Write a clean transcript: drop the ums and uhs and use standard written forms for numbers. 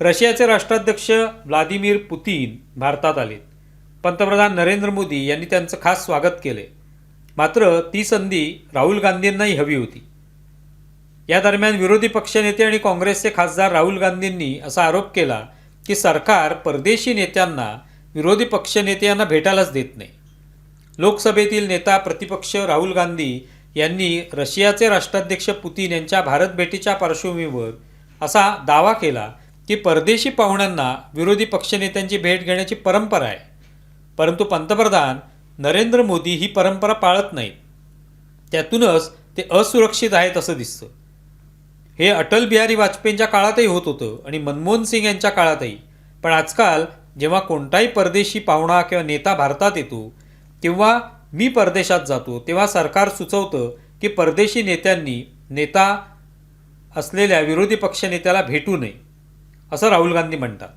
रशियाचे राष्ट्राध्यक्ष Vladimir Putin भारतात आले. पंतप्रधान नरेंद्र मोदी यांनी त्यांचं खास स्वागत केले. मात्र ती संधी राहुल गांधींनाही हवी होती. या दरम्यान विरोधी पक्षनेते आणि काँग्रेसचे खासदार राहुल गांधींनी असा आरोप केला की सरकार परदेशी नेत्यांना विरोधी पक्षनेते यांना भेटायलाच देत नाही. लोकसभेतील नेता प्रतिपक्ष राहुल गांधी यांनी रशियाचे राष्ट्राध्यक्ष पुतीन यांच्या भारत भेटीच्या पार्श्वभूमीवर असा दावा केला की परदेशी पाहुण्यांना विरोधी पक्षनेत्यांची भेट घेण्याची परंपरा आहे, परंतु पंतप्रधान नरेंद्र मोदी ही परंपरा पाळत नाहीत. त्यातूनच ते असुरक्षित आहेत असं दिसतं. हे अटल बिहारी वाजपेयींच्या काळातही होत होतं आणि मनमोहन सिंग यांच्या काळातही. पण आजकाल जेव्हा कोणताही परदेशी पाहुणा किंवा नेता भारतात येतो किंवा मी परदेशात जातो तेव्हा सरकार सुचवतं की परदेशी नेत्यांनी नेता असलेल्या विरोधी पक्षनेत्याला भेटू नये असं राहुल गांधी म्हणतात.